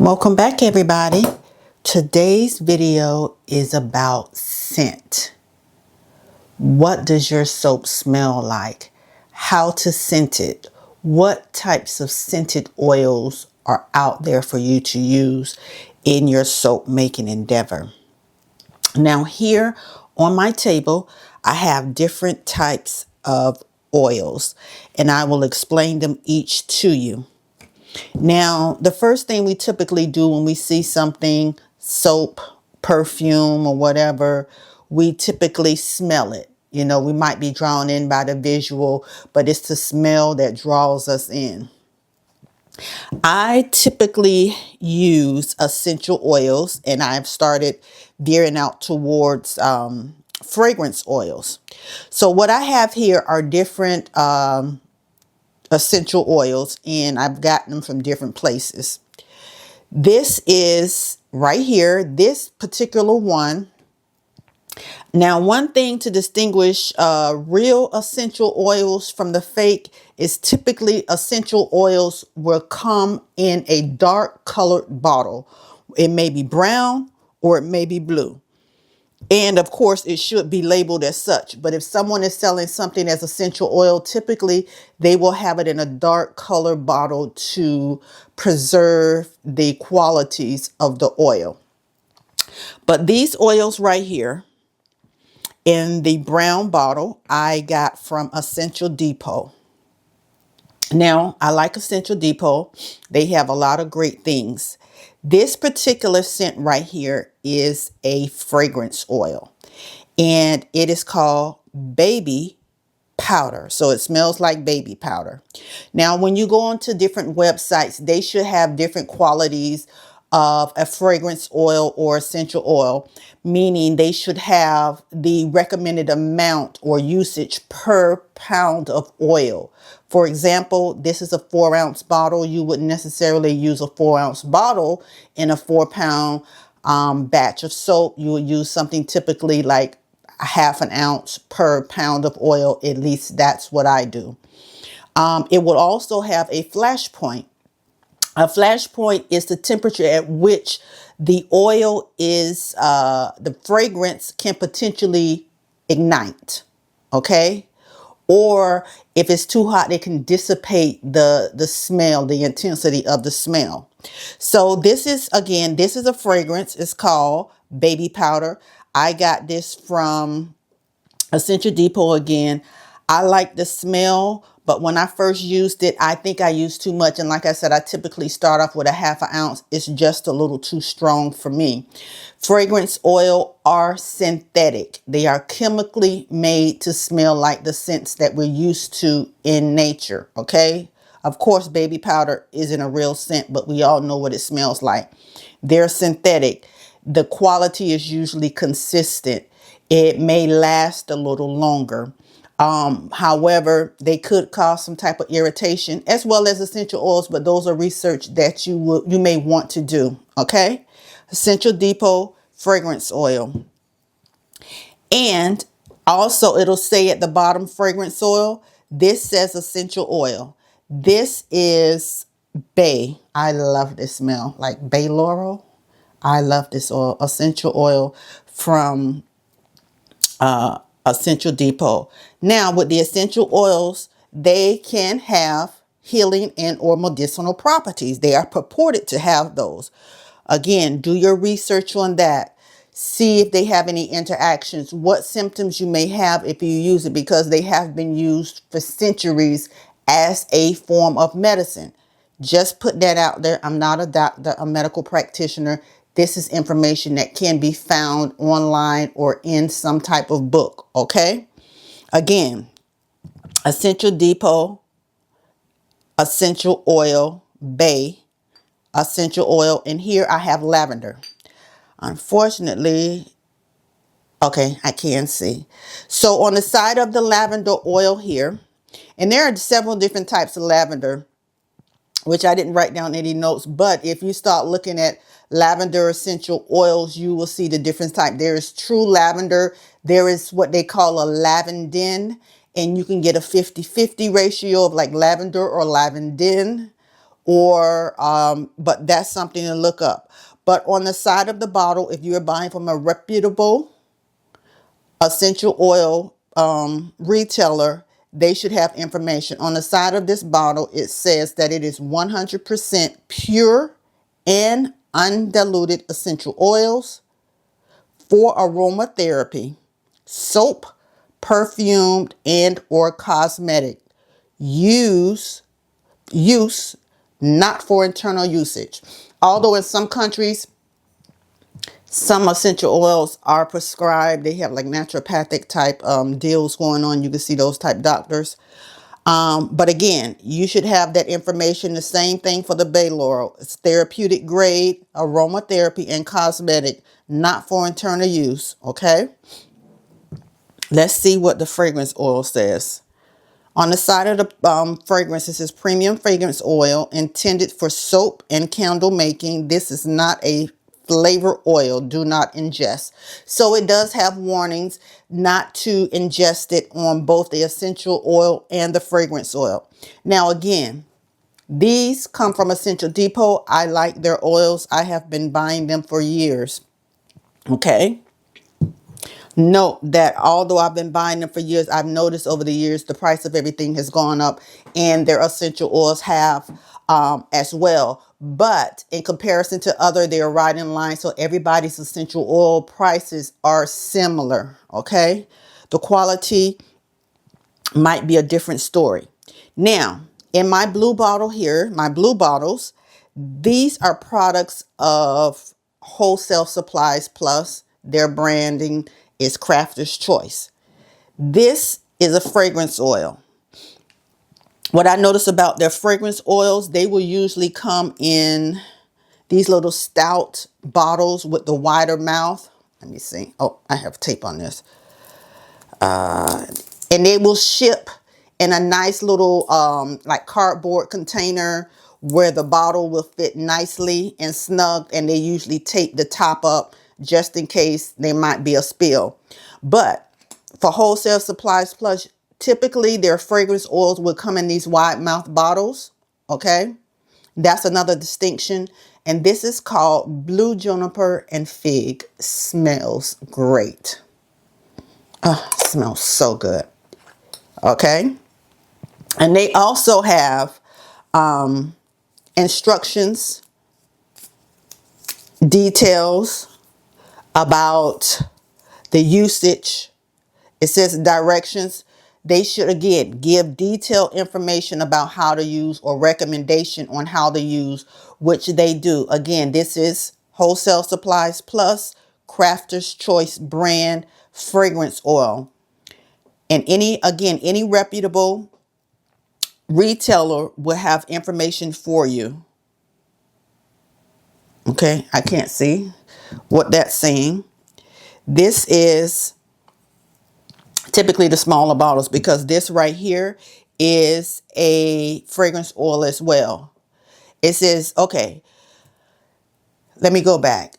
Welcome back, everybody. Today's video is about scent. What does your soap smell like? How to scent it? What types of scented oils are out there for you to use in your soap making endeavor? Now, here on my table, I have different types of oils, and I will explain them each to you. Now, the first thing we typically do when we see something, soap, perfume, or whatever, we typically smell it. You know, we might be drawn in by the visual, but it's the smell that draws us in. I typically use essential oils, and I've started veering out towards fragrance oils. So what I have here are different essential oils, and I've gotten them from different places. This is right here, this particular one. Now, one thing to distinguish real essential oils from the fake is typically essential oils will come in a dark colored bottle. It may be brown or it may be blue. And of course, it should be labeled as such. But if someone is selling something as essential oil, typically they will have it in a dark color bottle to preserve the qualities of the oil. But these oils right here in the brown bottle, I got from Essential Depot. Now, I like Essential Depot. They have a lot of great things. This particular scent right here is a fragrance oil, and it is called baby powder. So it smells like baby powder. Now, when you go onto different websites, they should have different qualities of a fragrance oil or essential oil, meaning they should have the recommended amount or usage per pound of oil. For example, this is a 4-ounce bottle. You wouldn't necessarily use a 4-ounce bottle in a 4-pound batch of soap. You would use something typically like a half an ounce per pound of oil. At least that's what I do. It will also have a flash point. A flash point is the temperature at which the oil is, the fragrance can potentially ignite. Okay. Or if it's too hot, it can dissipate the smell, the intensity of the smell. So this is, again, this is a fragrance. It's called baby powder. I got this from Essential Depot again. I like the smell, but when I first used it, I think I used too much. And like I said, I typically start off with a half an ounce. It's just a little too strong for me. Fragrance oil are synthetic. They are chemically made to smell like the scents that we're used to in nature. Okay. Of course, baby powder isn't a real scent, but we all know what it smells like. They're synthetic. The quality is usually consistent. It may last a little longer. However, they could cause some type of irritation as well as essential oils, but those are research that you may want to do. Okay. Essential Depot fragrance oil. And also it'll say at the bottom fragrance oil. This says essential oil. This is bay. I love this smell, like bay laurel. I love this oil, essential oil from Essential Depot. Now, with the essential oils, they can have healing and or medicinal properties. They are purported to have those. Again, do your research on that. See if they have any interactions, what symptoms you may have if you use it, because they have been used for centuries as a form of medicine. Just put that out there. I'm not a doctor, a medical practitioner. This is information that can be found online or in some type of book. Okay. Again, Essential Depot, essential oil, bay, essential oil. And here I have lavender. Unfortunately, okay, I can see. So on the side of the lavender oil here, and there are several different types of lavender, which I didn't write down any notes, but if you start looking at lavender essential oils, you will see the different type. There is true lavender. There is what they call a lavandin, and you can get a 50-50 ratio of like lavender or lavandin, or but that's something to look up. But on the side of the bottle, if you're buying from a reputable essential oil retailer, they should have information. On the side of this bottle, it says that it is 100% pure and undiluted essential oils for aromatherapy, soap, perfumed, and or cosmetic use, not for internal usage. Although in some countries, some essential oils are prescribed. They have like naturopathic type deals going on. You can see those type doctors. But again, you should have that information. The same thing for the bay laurel. It's therapeutic grade, aromatherapy, and cosmetic, not for internal use. Okay. Let's see what the fragrance oil says. On the side of the fragrance, it says premium fragrance oil intended for soap and candle making. This is not a flavor oil. Do not ingest. So it does have warnings not to ingest it on both the essential oil and the fragrance oil. Now, again, these come from Essential Depot. I like their oils. I have been buying them for years. Okay. Note that although I've been buying them for years, I've noticed over the years the price of everything has gone up, and their essential oils have as well. But in comparison to other, they're right in line. So everybody's essential oil prices are similar. Okay. The quality might be a different story. Now, in my blue bottle here, my blue bottles, these are products of Wholesale Supplies Plus. Their branding is Crafter's Choice. This is a fragrance oil. What I notice about their fragrance oils, they will usually come in these little stout bottles with the wider mouth. Let me see. Oh, I have tape on this. And they will ship in a nice little like cardboard container where the bottle will fit nicely and snug, and they usually tape the top up just in case there might be a spill. But for Wholesale Supplies Plus, typically their fragrance oils will come in these wide mouth bottles. Okay, that's another distinction. And this is called Blue Juniper and Fig. Smells great. Smells so good. Okay. And they also have instructions, details about the usage. It says directions. They should, again, give detailed information about how to use or recommendation on how to use, which they do. Again, this is Wholesale Supplies Plus, Crafter's Choice brand fragrance oil. And any reputable retailer will have information for you. Okay, I can't see what that's saying. This is typically the smaller bottles, because this right here is a fragrance oil as well. It says, okay, let me go back.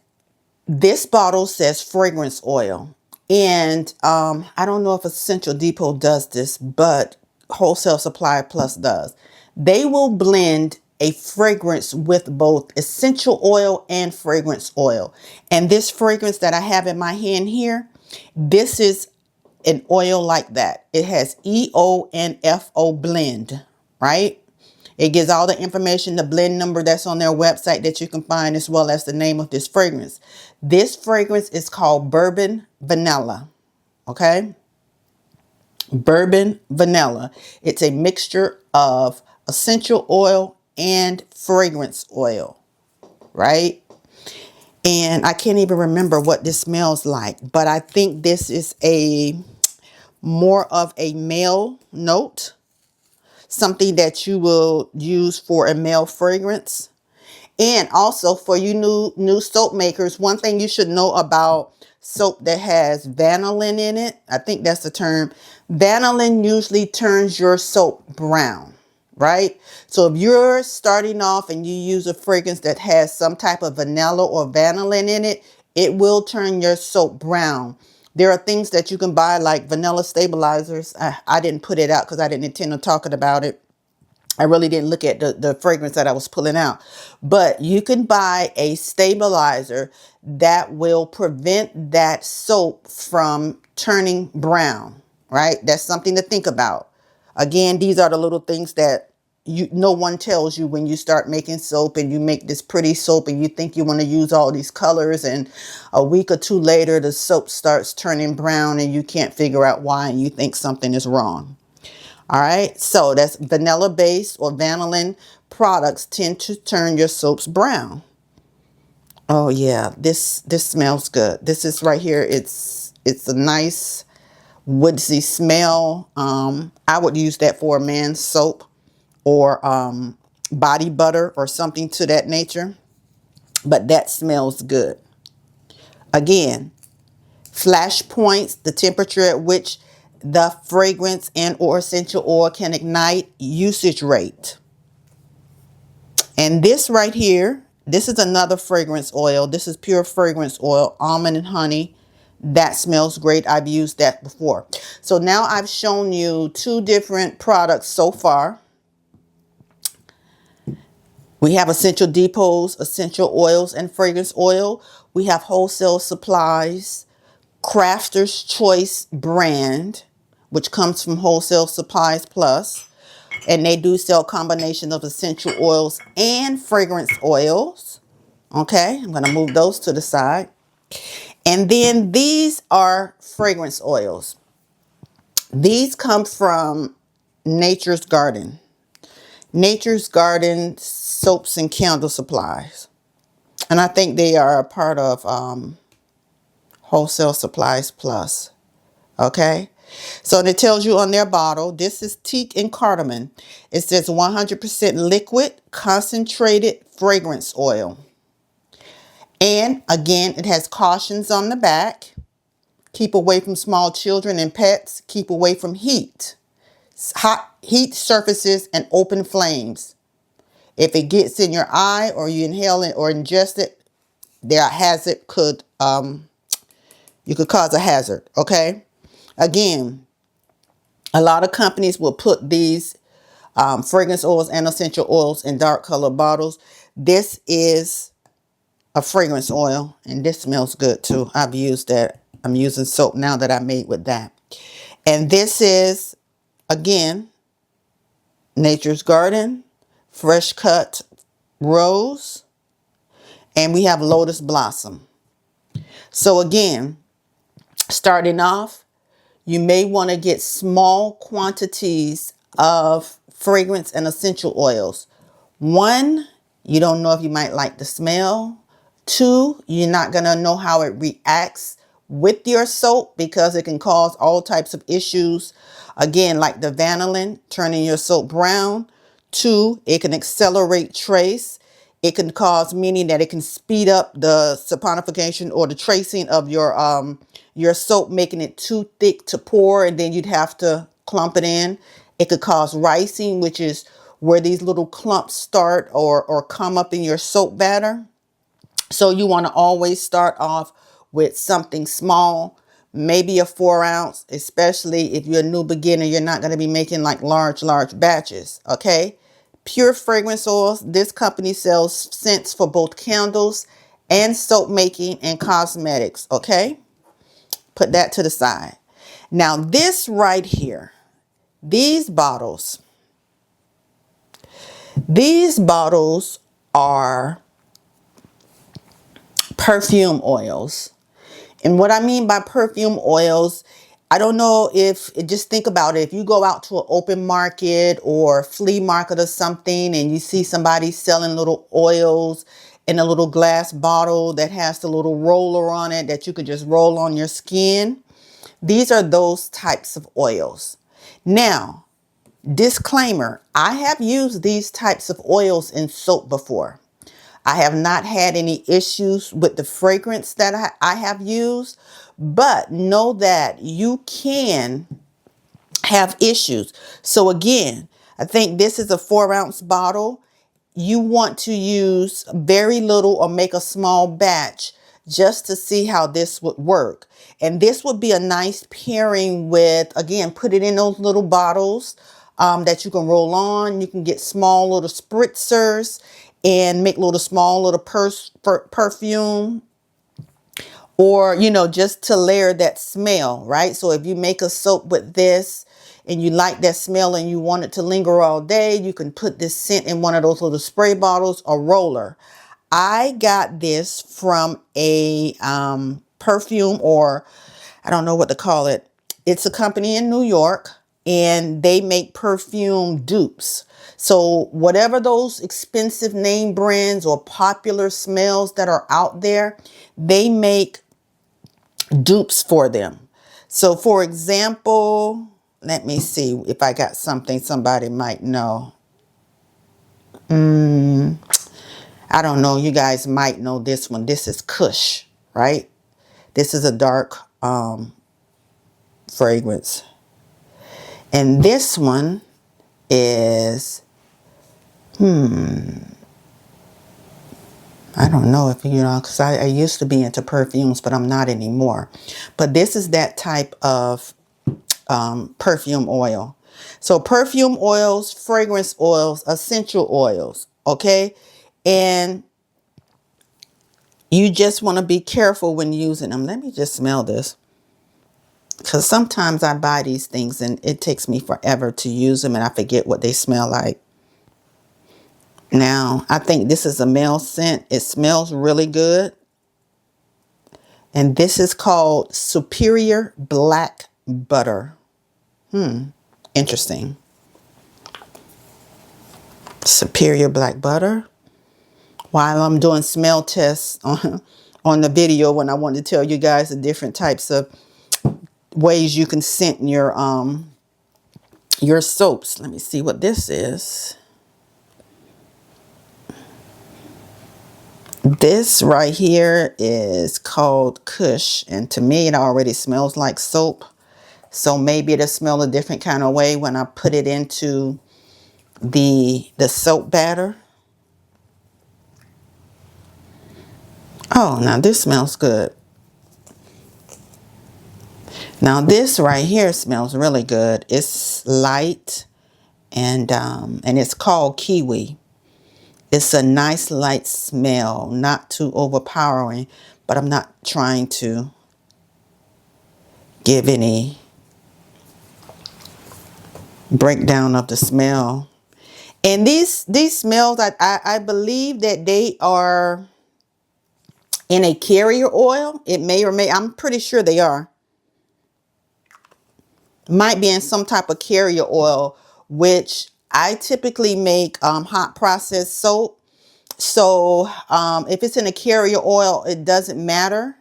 This bottle says fragrance oil. And I don't know if Essential Depot does this, but Wholesale Supply Plus does. They will blend a fragrance with both essential oil and fragrance oil. And this fragrance that I have in my hand here, this is an oil like that. It has EO and FO blend, right? It gives all the information, the blend number that's on their website that you can find, as well as the name of this fragrance. This fragrance is called Bourbon Vanilla. Okay? Bourbon Vanilla. It's a mixture of essential oil and fragrance oil, right? And I can't even remember what this smells like, but I think this is a more of a male note, something that you will use for a male fragrance. And also for you new soap makers, one thing you should know about soap that has vanillin in it, I think that's the term. Vanillin usually turns your soap brown, right? So if you're starting off and you use a fragrance that has some type of vanilla or vanillin in it, it will turn your soap brown. There are things that you can buy like vanilla stabilizers. I didn't put it out because I didn't intend on talking about it. I really didn't look at the fragrance that I was pulling out. But you can buy a stabilizer that will prevent that soap from turning brown, right? That's something to think about. Again, these are the little things that no one tells you when you start making soap and you make this pretty soap and you think you want to use all these colors, and a week or two later the soap starts turning brown and you can't figure out why and you think something is wrong. All right, so that's vanilla based or vanillin products tend to turn your soaps brown. Oh yeah, this smells good. This is right here. It's a nice woodsy smell. I would use that for a man's soap or body butter or something to that nature. But that smells good. Again, flash points, the temperature at which the fragrance and or essential oil can ignite, usage rate. And this right here, this is another fragrance oil. This is pure fragrance oil, almond and honey. That smells great. I've used that before. So now I've shown you two different products so far. We have Essential Depot's essential oils and fragrance oil. We have Wholesale Supplies, Crafter's Choice brand, which comes from Wholesale Supplies Plus. And they do sell combination of essential oils and fragrance oils. Okay, I'm going to move those to the side. And then these are fragrance oils. These come from Nature's Garden. Nature's Garden soaps and candle supplies. And I think they are a part of Wholesale Supplies Plus. Okay. So it tells you on their bottle, this is teak and cardamom. It says 100% liquid concentrated fragrance oil. And again, it has cautions on the back. Keep away from small children and pets. Keep away from heat. Hot heat surfaces and open flames. If it gets in your eye or you inhale it or ingest it, you could cause a hazard. Okay. Again, a lot of companies will put these fragrance oils and essential oils in dark color bottles. This is a fragrance oil and this smells good too. I've used that. I'm using soap now that I made with that. And this is, again, Nature's Garden, fresh cut rose, and we have lotus blossom. So again, starting off, you may want to get small quantities of fragrance and essential oils. One, you don't know if you might like the smell. Two, you're not going to know how it reacts with your soap because it can cause all types of issues. Again, like the vanillin, turning your soap brown. Two, it can accelerate trace. It can cause, meaning that it can speed up the saponification or the tracing of your soap, making it too thick to pour, and then you'd have to clump it in. It could cause ricing, which is where these little clumps start or come up in your soap batter. So you want to always start off with something small, maybe a 4-ounce, especially if you're a new beginner. You're not going to be making like large batches. Okay. Pure fragrance oils. This company sells scents for both candles and soap making and cosmetics. Okay. Put that to the side. Now this right here, these bottles are perfume oils. And what I mean by perfume oils, I don't know if, just think about it. If you go out to an open market or flea market or something and you see somebody selling little oils in a little glass bottle that has the little roller on it that you could just roll on your skin. These are those types of oils. Now, disclaimer, I have used these types of oils in soap before. I have not had any issues with the fragrance that I have used, but know that you can have issues. So again, I think this is a 4-ounce bottle. You want to use very little or make a small batch just to see how this would work. And this would be a nice pairing with, again, put it in those little bottles. that you can roll on. You can get small little spritzers and make little small little perfume, or, you know, just to layer that smell, right? So if you make a soap with this and you like that smell and you want it to linger all day, you can put this scent in one of those little spray bottles or roller. I got this from a perfume, or I don't know what to call it. It's a company in New York, and they make perfume dupes. So whatever those expensive name brands or popular smells that are out there, they make dupes for them. So for example, let me see if I got something somebody might know. I don't know. You guys might know this one. This is Kush, right? This is a dark fragrance. And this one is, I don't know if, you know, because I used to be into perfumes, but I'm not anymore. But this is that type of perfume oil. So perfume oils, fragrance oils, essential oils, okay? And you just want to be careful when using them. Let me just smell this, because sometimes I buy these things and it takes me forever to use them and I forget what they smell like. Now, I think this is a male scent. It smells really good. And this is called Superior Black Butter. Interesting. Superior Black Butter. While I'm doing smell tests on the video, when I wanted to tell you guys the different types of ways you can scent your soaps. Let me see what this is. This right here is called Kush, and to me it already smells like soap. So maybe it'll smell a different kind of way when I put it into the soap batter. Oh, now this smells good. Now this right here smells really good. It's light, and it's called Kiwi. It's a nice light smell, not too overpowering, but I'm not trying to give any breakdown of the smell. And these smells, I believe that they are in a carrier oil. It may or may, I'm pretty sure they are. Might be in some type of carrier oil, which I typically make hot processed soap. So if it's in a carrier oil, it doesn't matter,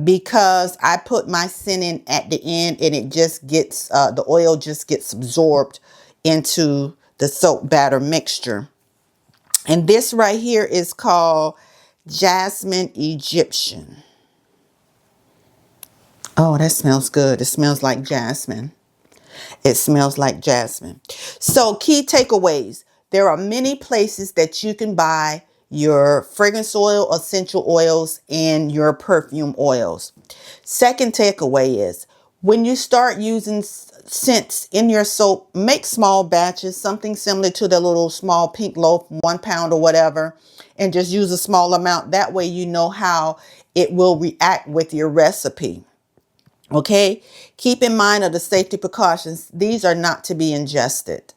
because I put my scent in at the end and it just gets, the oil just gets absorbed into the soap batter mixture. And this right here is called Jasmine Egyptian. Oh, that smells good. It smells like jasmine. It smells like jasmine. So key takeaways. There are many places that you can buy your fragrance oil, essential oils, and your perfume oils. Second takeaway is, when you start using scents in your soap, make small batches, something similar to the little small pink loaf, 1 pound or whatever, and just use a small amount. That way you know how it will react with your recipe. Okay, keep in mind of the safety precautions. These are not to be ingested.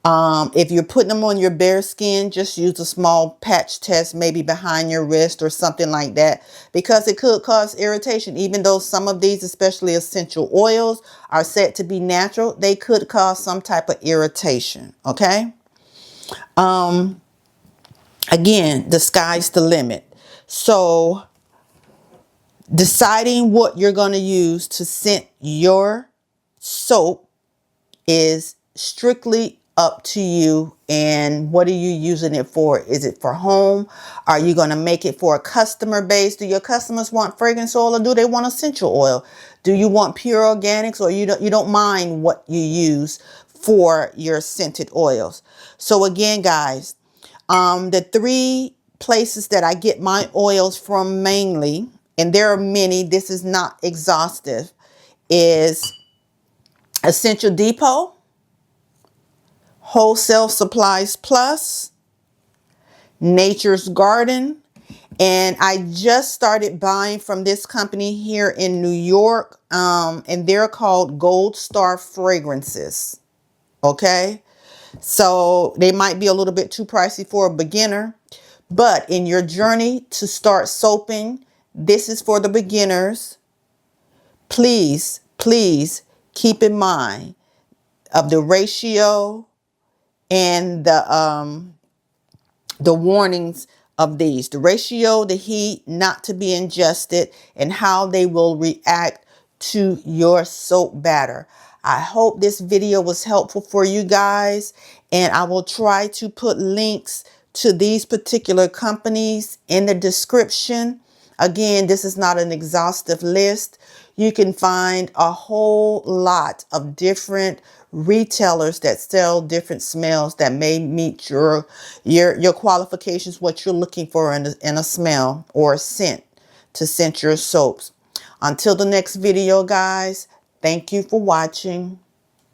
If you're putting them on your bare skin, just use a small patch test, maybe behind your wrist or something like that, because it could cause irritation. Even though some of these, especially essential oils, are said to be natural, they could cause some type of irritation. Okay. Again, the sky's the limit. So deciding what you're going to use to scent your soap is strictly up to you. And what are you using it for? Is it for home? Are you going to make it for a customer base? Do your customers want fragrance oil, or do they want essential oil? Do you want pure organics, or you don't mind what you use for your scented oils? So again, guys, the 3 places that I get my oils from mainly, and there are many, this is not exhaustive, is Essential Depot, Wholesale Supplies Plus, Nature's Garden, and I just started buying from this company here in New York, and they're called Gold Star Fragrances. Okay, so they might be a little bit too pricey for a beginner, but in your journey to start soaping, this is for the beginners. Please, please keep in mind of the ratio and the warnings of these. The ratio, the heat, not to be ingested, and how they will react to your soap batter. I hope this video was helpful for you guys, and I will try to put links to these particular companies in the description. Again, this is not an exhaustive list. You can find a whole lot of different retailers that sell different smells that may meet your qualifications, what you're looking for in a smell or a scent to scent your soaps. Until the next video, guys, thank you for watching.